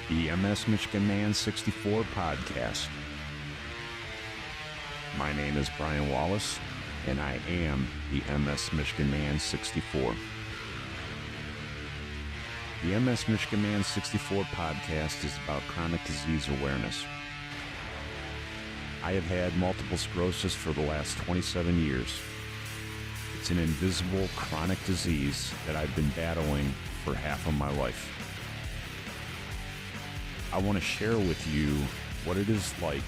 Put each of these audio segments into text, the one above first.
the MS Michigan Man 64 podcast. My name is Brian Wallace, and I am the MS Michigan Man 64. The MS Michigan Man 64 podcast is about chronic disease awareness. I have had multiple sclerosis for the last 27 years. It's an invisible chronic disease that I've been battling for half of my life. I want to share with you what it is like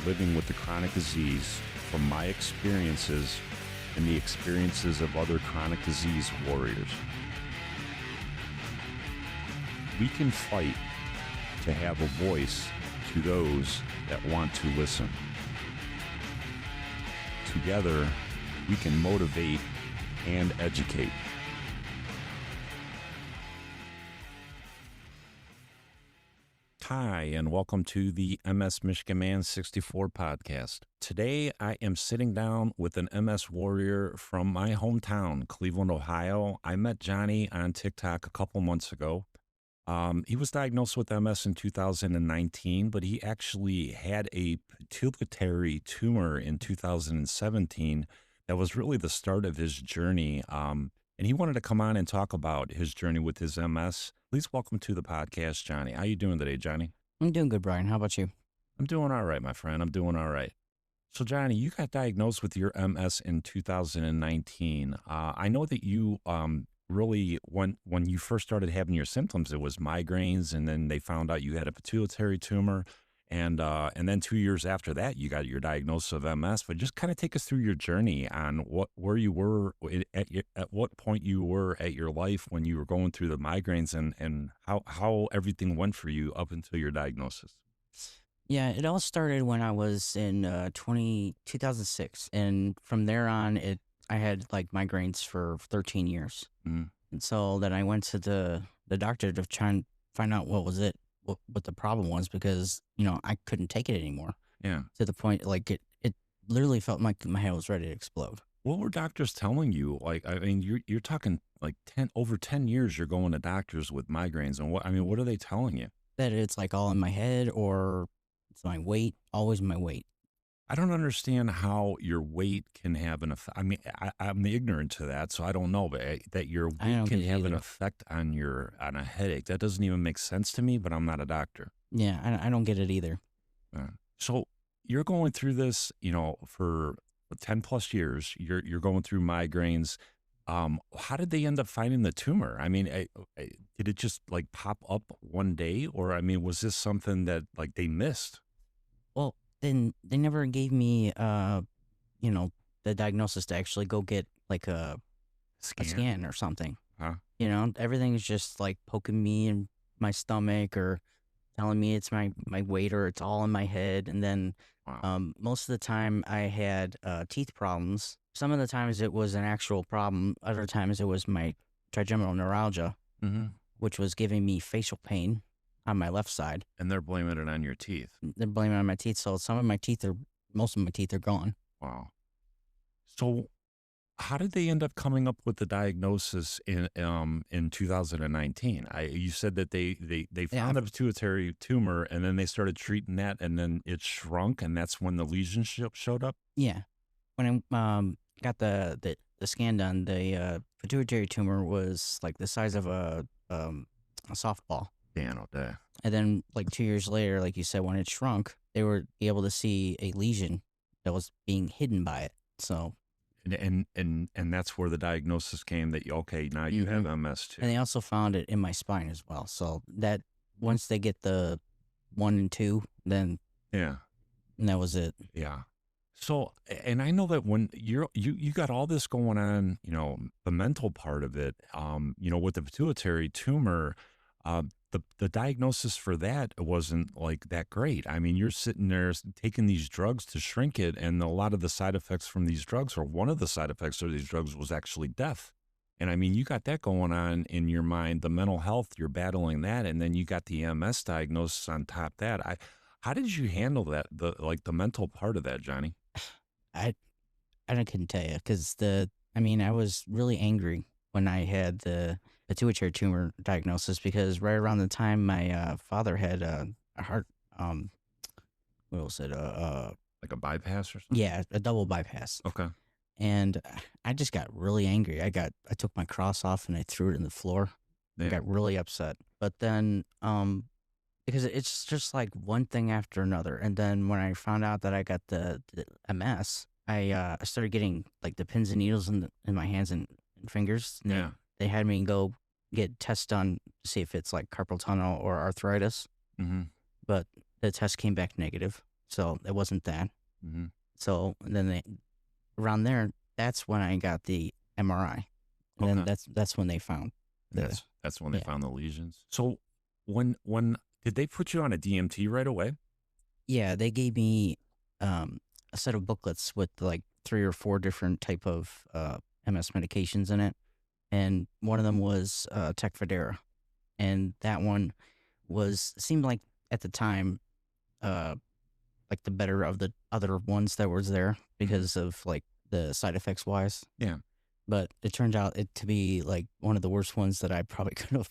living with the chronic disease from my experiences and the experiences of other chronic disease warriors. We can fight to have a voice to those that want to listen. Together, we can motivate and educate. Hi, and welcome to the MS Michigan Man 64 podcast. Today, I am sitting down with an MS warrior from my hometown, Cleveland, Ohio. I met Johnny on TikTok a couple months ago. He was diagnosed with MS in 2019, but he actually had a pituitary tumor in 2017 that was really the start of his journey. And he wanted to come on and talk about his journey with his MS. Please welcome to the podcast, Johnny. How you doing today, Johnny? I'm doing good, Brian. How about you? I'm doing all right, my friend. I'm doing all right. So, Johnny, you got diagnosed with your MS in 2019. I know that you really, when you first started having your symptoms, it was migraines, and then they found out you had a pituitary tumor. And then 2 years after that, you got your diagnosis of MS. But just kind of take us through your journey on where you were at what point you were at your life when you were going through the migraines, and how everything went for you up until your diagnosis. Yeah, it all started when I was in 2006. And from there on, I had like migraines for 13 years. Mm. And so then I went to the doctor to try and find out what the problem was, because, I couldn't take it anymore. Yeah. To the point, like, it literally felt like my head was ready to explode. What were doctors telling you? Like, I mean, you're talking like over 10 years you're going to doctors with migraines. And what are they telling you? That it's like all in my head, or it's my weight, always my weight. I don't understand how your weight can have an effect. I mean, I'm ignorant to that, so I don't know, but that your weight can have an effect on a headache. That doesn't even make sense to me, but I'm not a doctor. Yeah, I don't get it either. So you're going through this, for 10 plus years, you're going through migraines. How did they end up finding the tumor? I mean, did it just like pop up one day, or, I mean, was this something that like they missed? Well, then they never gave me, the diagnosis to actually go get like a scan or something. Huh? Everything's just like poking me in my stomach, or telling me it's my weight, or it's all in my head. And then most of the time I had teeth problems. Some of the times it was an actual problem. Other times it was my trigeminal neuralgia, which was giving me facial pain on my left side. And they're blaming it on your teeth. They're blaming it on my teeth. So most of my teeth are gone. Wow. So how did they end up coming up with the diagnosis in 2019? You said that they found a pituitary tumor, and then they started treating that, and then it shrunk, and that's when the lesion showed up? Yeah. When I got the scan done, the pituitary tumor was like the size of a softball. Day. And then like 2 years later, like you said, when it shrunk, they were able to see a lesion that was being hidden by it. So and that's where the diagnosis came that now you have MS too. And they also found it in my spine as well. So that once they get the 1 and 2, then and that was it. Yeah. So, and I know that when you got all this going on, the mental part of it, with the pituitary tumor, the diagnosis for that wasn't like that great. I mean, you're sitting there taking these drugs to shrink it, and a lot of the side effects from these drugs, or one of the side effects of these drugs, was actually death. And I mean, you got that going on in your mind, the mental health, you're battling that, and then you got the MS diagnosis on top of that. How did you handle that, the mental part of that, Johnny? I couldn't tell you, because I was really angry when I had the pituitary tumor diagnosis because right around the time my father had a heart, um, what was it? Like a bypass or something? Yeah, a double bypass. Okay. And I just got really angry. I took my cross off and I threw it in the floor. I Yeah. got really upset. But then, because it's just like one thing after another. And then when I found out that I got the MS, I started getting like the pins and needles in my hands and fingers. And Yeah. they had me go get tests done to see if it's like carpal tunnel or arthritis. Mm-hmm. But the test came back negative, so it wasn't that. Mm-hmm. So then around there, that's when I got the MRI, and then Okay. that's when they found And the that's when they yeah. found the lesions. So when did they put you on a DMT right away? Yeah, they gave me a set of booklets with like 3 or 4 different type of MS medications in it, and one of them was Tecfidera, and that one seemed like at the time uh like the better of the other ones that was there because of like the side effects wise. Yeah. But it turned out it to be like one of the worst ones that I probably could have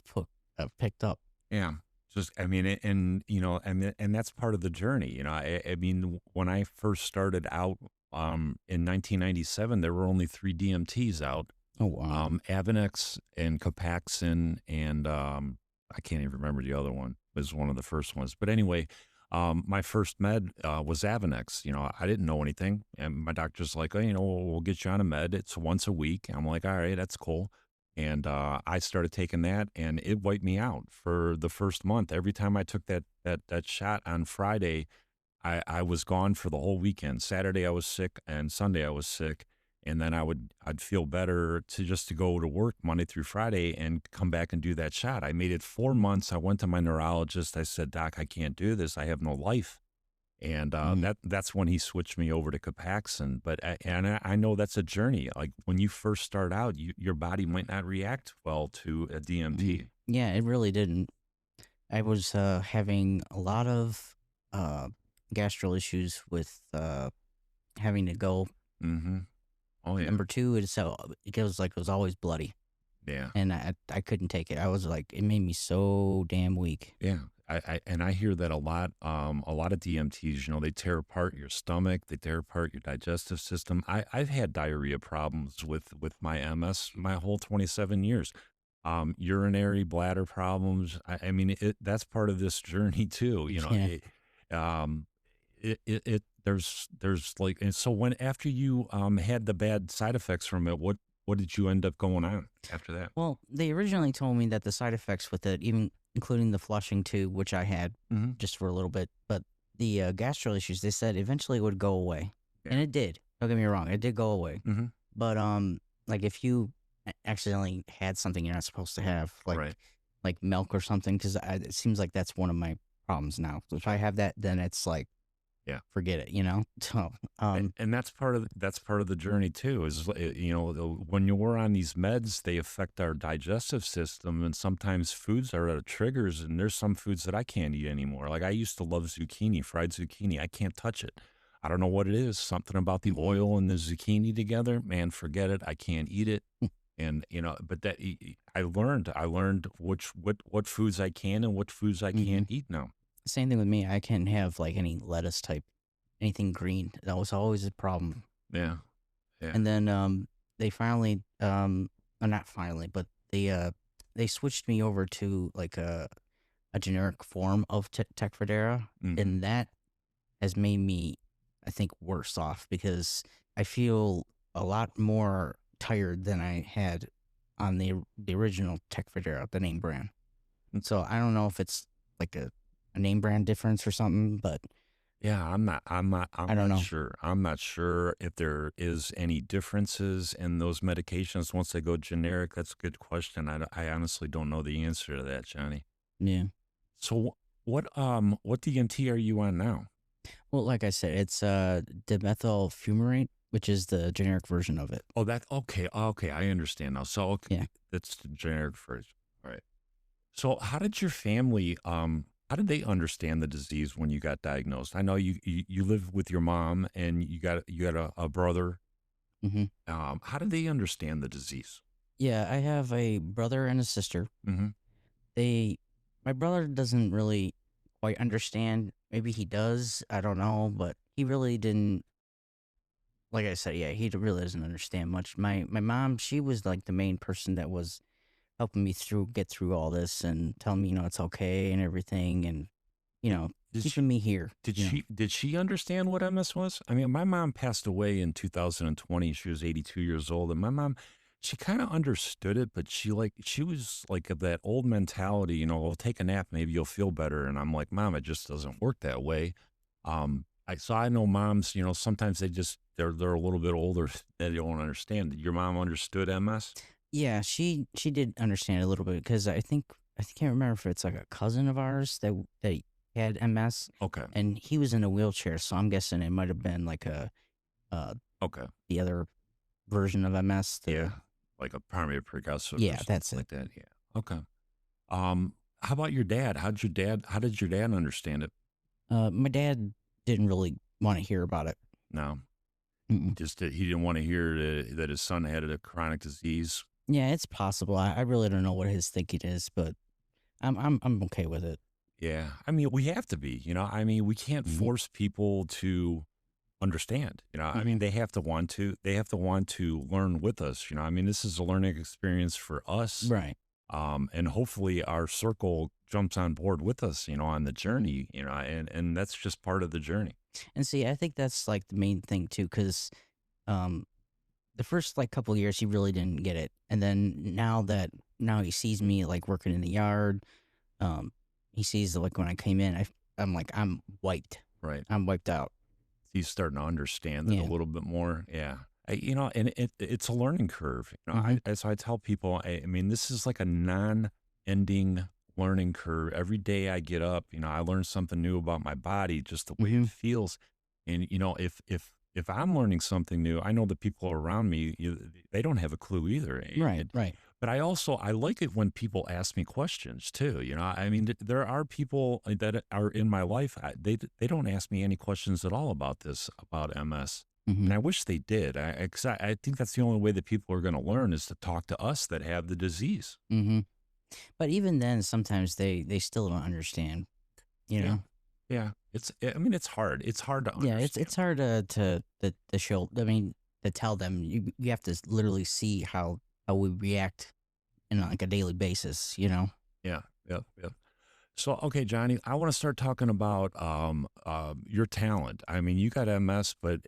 picked up. Yeah. Just, I mean, and and that's part of the journey. I mean, when I first started out, in 1997, there were only 3 DMTs out, Oh wow. Avonex and Copaxone, and I can't even remember the other one. It was one of the first ones. But anyway, my first med was Avonex. I didn't know anything, and my doctor's like, "Oh, we'll get you on a med. It's once a week." I'm like, "All right, that's cool." And I started taking that, and it wiped me out for the first month. Every time I took that shot on Friday, I was gone for the whole weekend. Saturday I was sick, and Sunday I was sick, and then I'd feel better to go to work Monday through Friday and come back and do that shot. I made it 4 months. I went to my neurologist. I said, "Doc, I can't do this. I have no life." And Mm. that's when he switched me over to Copaxone. But I know that's a journey. Like when you first start out, your body might not react well to a DMT. Yeah, it really didn't. I was having a lot of uh, gastro issues with having to go. Mm-hmm. Oh yeah, Number two is it was always bloody, yeah, and I couldn't take it. I was like, it made me so damn weak. yeah. I hear that a lot. A lot of DMTs, they tear apart your stomach, they tear apart your digestive system. I've had diarrhea problems with my MS my whole 27 years. Urinary bladder problems. I mean, that's part of this journey too. Yeah. Um, there's like, and so when after you had the bad side effects from it, what did you end up going on after that? Well, they originally told me that the side effects with it, even including the flushing too, which I had Mm-hmm. just for a little bit, but the gastro issues, they said eventually it would go away, Yeah. and it did. Don't get me wrong, it did go away. Mm-hmm. But like if you accidentally had something you're not supposed to have, Right. like milk or something, because it seems like that's one of my problems now. So if I have that, then it's like Yeah. forget it, you know. So And that's part of the journey too. Is when you're on these meds, they affect our digestive system, and sometimes foods are triggers. And there's some foods that I can't eat anymore. Like I used to love zucchini, fried zucchini. I can't touch it. I don't know what it is. Something about the oil and the zucchini together, man. Forget it. I can't eat it. And but that I learned what foods I can and what foods I can't eat now. same thing with me. I can't have like any lettuce type, anything green. That was always a problem. Yeah, yeah. And then they finally not finally, but they switched me over to like a generic form of Tecfidera, Mhm. and that has made me, I think, worse off because I feel a lot more tired than I had on the original Tecfidera, the name brand. And so I don't know if it's like a name brand difference or something, but Yeah, I'm I don't know. sure. I'm not sure if there is any differences in those medications once they go generic. That's a good question. I honestly don't know the answer to that, Johnny. Yeah. So what DMT are you on now? Well, like I said, it's dimethyl fumarate, which is the generic version of it. Oh, that okay. Okay, I understand now. So okay, Yeah. that's the generic version. All right. So how did your family how did they understand the disease when you got diagnosed? I know you live with your mom and you got a brother. hmm How did they understand the disease? Yeah, I have a brother and a sister. Hmm. They, my brother doesn't really quite understand. Maybe he does. I don't know, but he really didn't. Like I said, yeah, he really doesn't understand much. My mom, she was like the main person that was helping me get through all this and telling me, it's okay and everything, and Did, did she keeping me here. did she understand what MS was? I mean, my mom passed away in 2020. She was 82 years old, and my mom, she kind of understood it, but she was like of that old mentality. Well, take a nap, maybe you'll feel better. And I'm like, Mom, it just doesn't work that way. I know moms. Sometimes they're a little bit older. They don't understand. Your mom understood MS. Yeah, she did understand a little bit because I can't remember if it's like a cousin of ours that had MS, Okay. and he was in a wheelchair, so I'm guessing it might have been like a uh Okay. the other version of MS. Yeah. Like a primary progressive or Yeah, something that's it. like that. Yeah. Okay. How about your dad? How did your dad understand it? My dad didn't really want to hear about it. No, Mm-mm. he didn't want to hear that his son had a chronic disease. Yeah, it's possible. I really don't know what his thinking is, but I'm okay with it. Yeah. I mean, we have to be, I mean, we can't Hmm. force people to understand, I Hmm. mean, they have to want to learn with us, I mean, this is a learning experience for us. Right. And hopefully our circle jumps on board with us, on the journey, and that's just part of the journey. And see, I think that's like the main thing too, because um, the first like couple years he really didn't get it, and then now he sees me like working in the yard. Um, he sees like when I came in, I'm like I'm wiped. Right. I'm wiped out. He's starting to understand it a Yeah. little bit more. Yeah. And it's a learning curve. Hmm. So I tell people, I mean, this is like a non-ending learning curve. Every day I get up, I learn something new about my body, just the way Hmm. it feels. And if I'm learning something new, I know the people around me, they don't have a clue either. Right. Right. But I like it when people ask me questions too. I mean, there are people that are in my life. They don't ask me any questions at all about about MS, Hmm. and I wish they did. 'Cause I think that's the only way that people are going to learn is to talk to us that have the disease. Hmm. But even then, sometimes they still don't understand. You Yeah, know. yeah. I mean, it's hard. It's hard to Yeah, understand. it's hard to show. I mean, to tell them you have to literally see how we react in like a daily basis. Yeah, yeah, yeah. So, okay, Johnny, I want to start talking about your talent. I mean, you got MS, but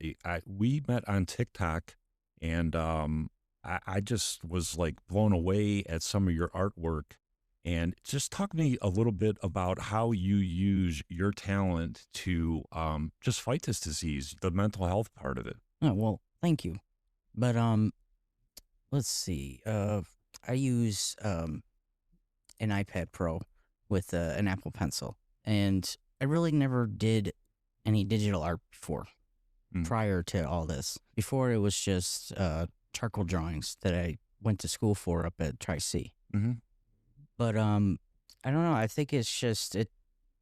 we met on TikTok, and I just was like blown away at some of your artwork. And just talk to me a little bit about how you use your talent to just fight this disease, the mental health part of it. Oh well, thank you. But let's see. I use an iPad Pro with an Apple Pencil, and I really never did any digital art before. Mm. Prior to all this, before it was just charcoal drawings that I went to school for up at Tri C. Hmm. But I don't know. I think it's just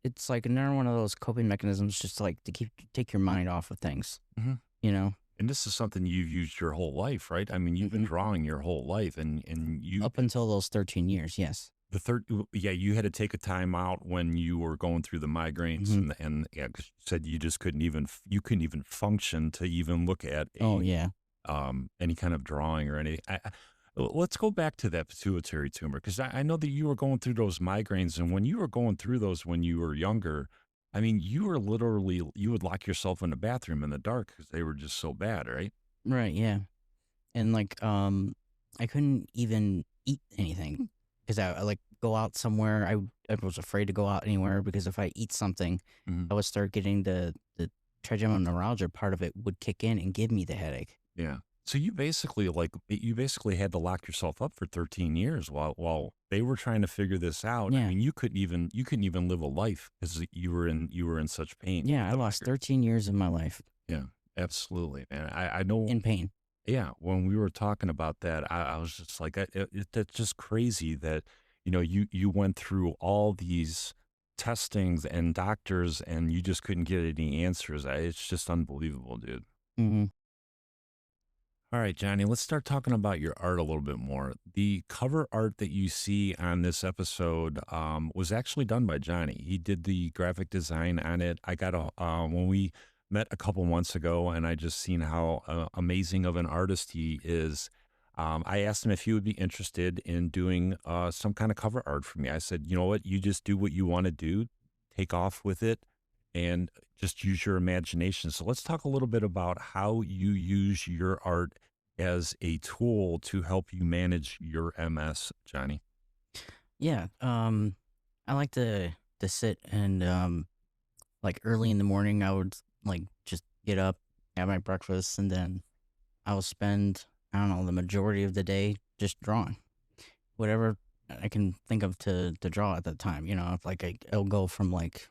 it's like another one of those coping mechanisms, just like to take your mind off of things. Hmm. You know, And this is something you've used your whole life, right? I mean, you've been hmm drawing your whole life, and you up until those 13 years. Yes. the third, yeah, you had to take a time out when you were going through the migraines, Hmm. and yeah, 'cause you said you just you couldn't even function to even look at Oh yeah. any kind of drawing or anything. Let's go back to that pituitary tumor because I know that you were going through those migraines, and when you were going through those when you were younger, I mean, you were literally you would lock yourself in the bathroom in the dark because they were just so bad, right? Right. Yeah. And like I couldn't even eat anything because I like go out somewhere. I was afraid to go out anywhere because if I eat something, Hmm. I would start getting the trigeminal neuralgia part of it would kick in and give me the headache. Yeah. So you basically had to lock yourself up for 13 years while they were trying to figure this out. I Yeah. mean, you couldn't even live a life because you were in such pain Yeah. with I the lost migraine. 13 years of my life Yeah, absolutely, man. I know. in pain. Yeah, when we were talking about that, I was just like, that's just crazy that you went through all these testings and doctors and you just couldn't get any answers. It's just unbelievable, dude. Hmm. All right, Johnny, let's start talking about your art a little bit more. The cover art that you see on this episode was actually done by Johnny. He did the graphic design on it. I got when we met a couple months ago, and I just seen how amazing of an artist he is. I asked him if he would be interested in doing some kind of cover art for me. I said, you know what, you just do what you want to do, take off with it, and just use your imagination. So let's talk a little bit about how you use your art as a tool to help you manage your MS, Johnny. Yeah. I like to sit and like early in the morning, I would like just get up, have my breakfast, and then I will spend, I don't know, the majority of the day just drawing whatever I can think of to draw at that time. If like it'll go from like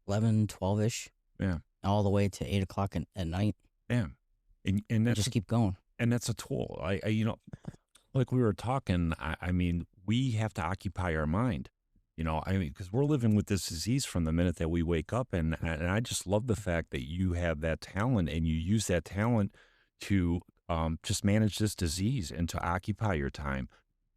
11, 12 ish Yeah, all the way to 8 o'clock at night. yeah, and I that's just keep going. a tool. Like we were talking. I mean, we have to occupy our mind. I mean, because we're living with this disease from the minute that we wake up, and I just love the fact that you have that talent and you use that talent to just manage this disease and to occupy your time.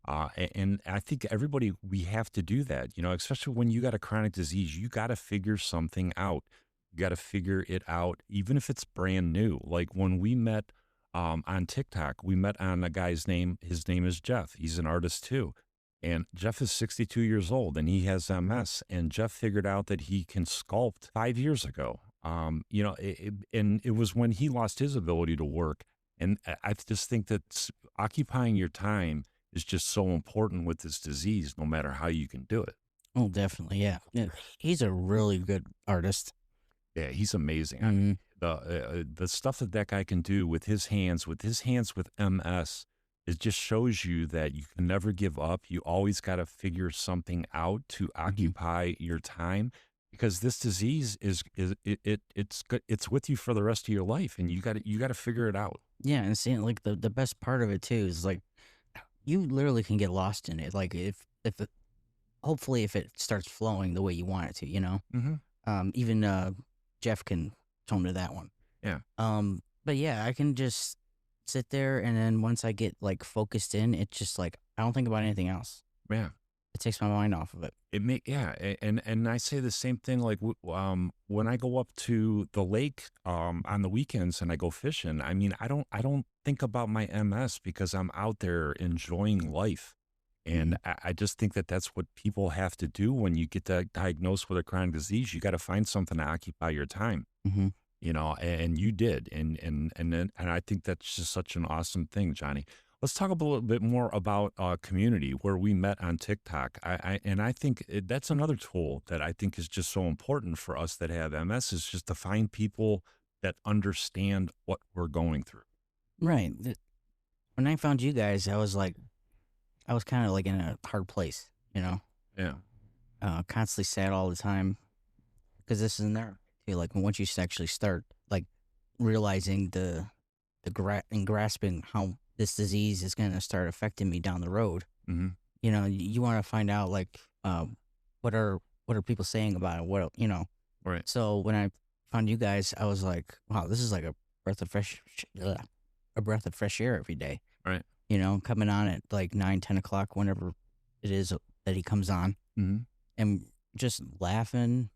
And I think everybody, we have to do that, especially when you got a chronic disease, you got to figure something out. You got to figure it out, even if it's brand new. Like when we met on TikTok, we met on a guy's name. His name is Jeff. He's an artist too. And Jeff is 62 years old and he has MS. And Jeff figured out that he can sculpt 5 years ago. And it was when he lost his ability to work. And I just think that occupying your time is just so important with this disease, no matter how you can do it. Oh, definitely. Yeah. Yeah. He's a really good artist. Yeah, he's amazing. Hmm. The stuff that that guy can do with his hands, with MS, it just shows you that you can never give up. You always got to figure something out to Hmm. occupy your time, because this disease it's with you for the rest of your life, and you got to figure it out. Yeah. And seeing like the best part of it too is like you literally can get lost in it. Like if it, hopefully if it starts flowing the way you want it to. Hmm. Even Jeff can tell me that one. Yeah, But yeah, I can just sit there and then once I get like focused in, it's just like I don't think about anything else. yeah. It takes my mind off of it. And I say the same thing. Like when I go up to the lake on the weekends and I go fishing. I mean, I don't think about my MS because I'm out there enjoying life, Hmm. and I just think that that's what people have to do when you get diagnosed with a chronic disease. You got to find something to occupy your time. Hmm. And you did, and I think that's just such an awesome thing, Johnny. Let's talk a little bit more about community where we met on TikTok. I think that's another tool that I think is just so important for us that have MS, is just to find people that understand what we're going through. Right. When I found you guys, I was kind of like in a hard place, Yeah. constantly sad all the time because this isn't there. Like once you actually start like realizing and grasping how this disease is going to start affecting me down the road, Hmm. you want to find out like what are people saying about it, Right. so when I found you guys, I was like, wow, this is like breath of fresh a breath of fresh air every day, Right. coming on at like 9, 10 o'clock, whenever it is that he comes on, Hmm. and just laughing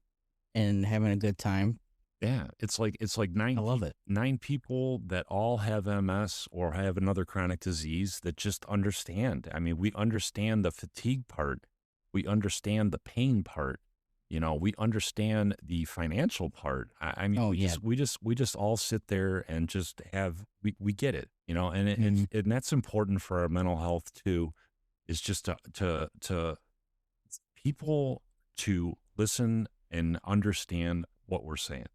and having a good time. Yeah. It's like I love it. nine people that all have MS or have another chronic disease that just understand. I mean, we understand the fatigue part. We understand the pain part. We understand the financial part. I mean, Oh we yeah. just all sit there and just we get it, Hmm. and that's important for our mental health too, is just to people to listen and understand what we're saying.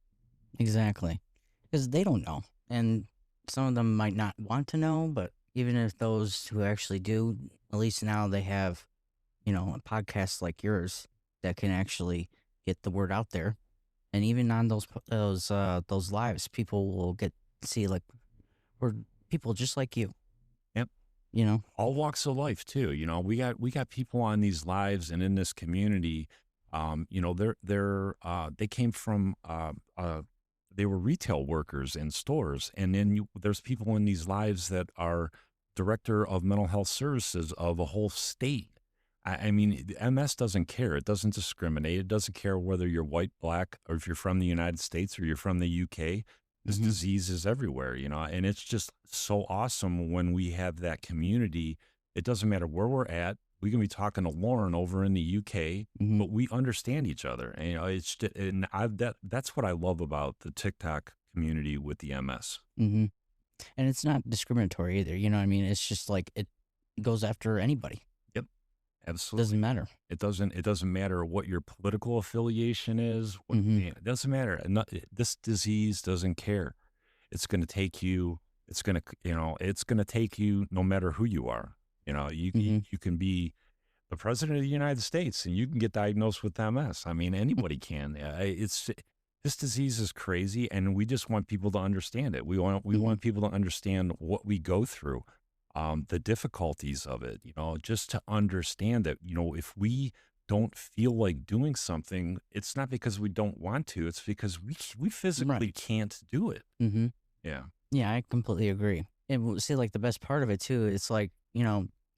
Exactly. Because they don't know. And some of them might not want to know, but even if those who actually do, at least now they have, a podcast like yours that can actually get the word out there. And even on those lives, people will get to see like we're people just like you, Yep. you know? All walks of life too. We got people on these lives and in this community. They came from they were retail workers in stores, and then there's people in these lives that are director of mental health services of a whole state. I mean, the MS doesn't care. It doesn't discriminate. It doesn't care whether you're white, black, or if you're from the United States or you're from the UK. This Hmm. disease is everywhere, and it's just so awesome when we have that community. It doesn't matter where we're at. We can be talking to Lauren over in the UK, Hmm. but we understand each other. And, it's just, and that's what I love about the TikTok community with the MS. Hmm. And it's not discriminatory either. You know what I mean? It's just like it goes after anybody. Yep, absolutely. Doesn't matter. It doesn't matter what your political affiliation is. Hmm. It doesn't matter. This disease doesn't care. It's going to take you. It's going to take you no matter who you are. Hmm. You can be the president of the United States and you can get diagnosed with MS. I mean, anybody can. This disease is crazy, and we just want people to understand it. We Hmm. want people to understand what we go through, the difficulties of it. Just to understand that. If we don't feel like doing something, it's not because we don't want to. It's because we physically Right. can't do it. Hmm. Yeah. Yeah, I completely agree. And see, like the best part of it too, it's like,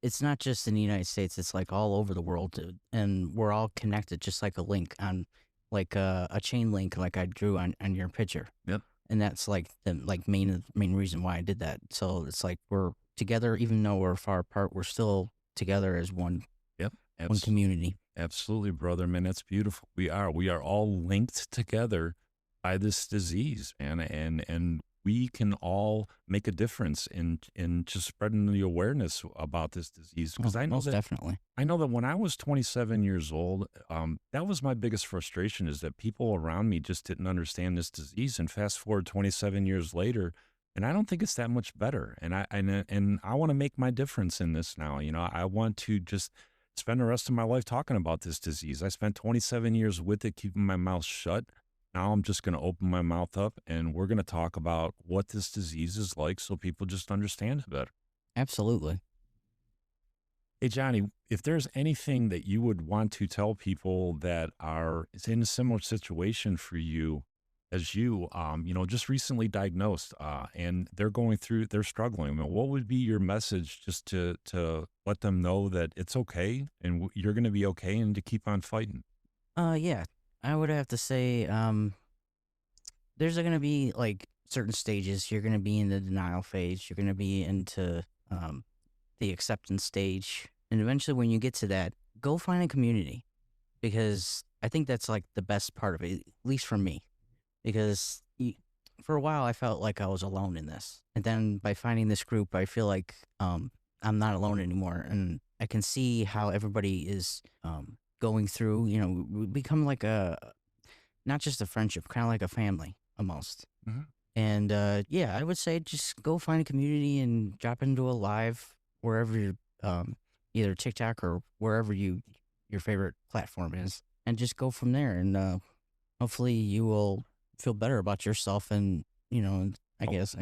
it's not just in the United States, it's like all over the world, dude. And we're all connected just like a link on like a chain link like I drew on your picture. Yep. And that's like the like main reason why I did that. So it's like we're together even though we're far apart, we're still together as Yep. one community. Absolutely, brother, man. That's beautiful. We are all linked together by this disease, man, and we can all make a difference in just spreading the awareness about this disease. Oh, Because I know most that definitely. when I was 27 years old, that was my biggest frustration is that people around me just didn't understand this disease. And fast forward 27 years later, and I don't think it's that much better. And I want to make my difference in this now. I want to just spend the rest of my life talking about this disease. I spent 27 years with it, keeping my mouth shut. Now I'm just going to open my mouth up and we're going to talk about what this disease is like so people just understand it better. Absolutely. Hey, Johnny, if there's anything that you would want to tell people that are is in a similar situation for you as you, just recently diagnosed, and they're struggling. I mean, what would be your message just to let them know that it's okay and you're going to be okay and to keep on fighting? Yeah. I would have to say, there's gonna be like certain stages. You're gonna be in the denial phase. You're gonna be into the acceptance stage, and eventually, when you get to that, go find a community because I think that's like the best part of it, at least for me. Because for a while, I felt like I was alone in this, and then by finding this group, I feel like I'm not alone anymore, and I can see how everybody is going through. We become like a not just a friendship, kind of like a family almost. Hmm. And yeah, I would say just go find a community and drop into a live wherever you're, either TikTok or wherever your favorite platform is, and just go from there. And hopefully you will feel better about yourself. And I Oh, guess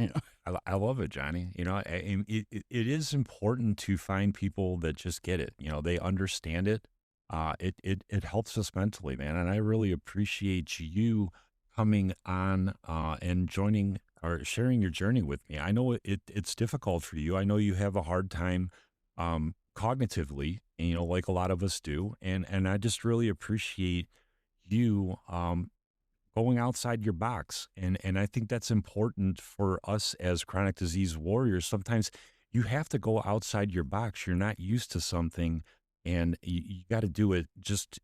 I love it, Johnny. It is important to find people that just get it. They understand it. It helps us mentally, man. And I really appreciate you coming on and joining or sharing your journey with me. I know it's difficult for you. I know you have a hard time cognitively, like a lot of us do. And I just really appreciate you going outside your box. And I think that's important for us as chronic disease warriors. Sometimes you have to go outside your box. You're not used to something and you got to do it just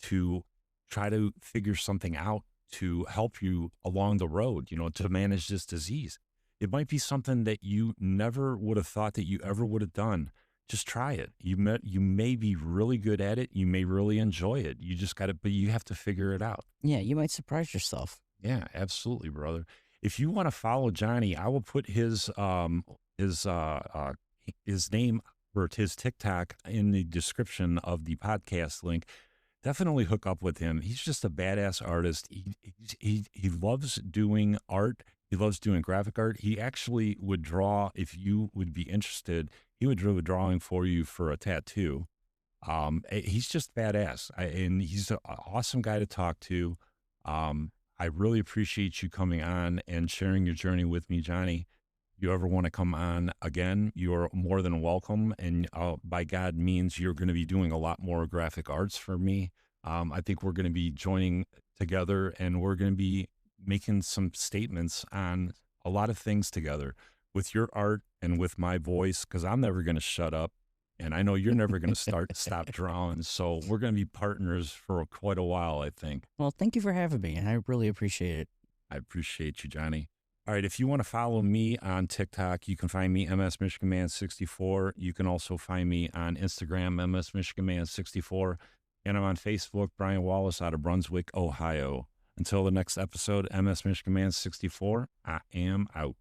to try to figure something out to help you along the road, to manage this disease. It might be something that you never would have thought that you ever would have done. Just try it. You may be really good at it. You may really enjoy it. You just got to, but you have to figure it out. yeah, you might surprise yourself. Yeah, absolutely, brother. If you want to follow Johnny, I will put his his name or his TikTok in the description of the podcast link. Definitely hook up with him. He's just a badass artist. He loves doing art. He loves doing graphic art. He actually would draw if you would be interested. He would do a drawing for you for a tattoo. He's just badass, and he's an awesome guy to talk to. I really appreciate you coming on and sharing your journey with me, Johnny. You ever want to come on again, you're more than welcome. And by God means you're going to be doing a lot more graphic arts for me. I think we're going to be joining together and we're going to be making some statements on a lot of things together with your art and with my voice, because I'm never going to shut up. And I know you're never going to stop drawing. So we're going to be partners for quite a while, I think. Well, thank you for having me. I really appreciate it. I appreciate you, Johnny. All right, if you want to follow me on TikTok, you can find me MS Michigan Man 64. You can also find me on Instagram, MS Michigan Man 64. And I'm on Facebook, Brian Wallace out of Brunswick, Ohio. Until the next episode, MS Michigan Man 64, I am out.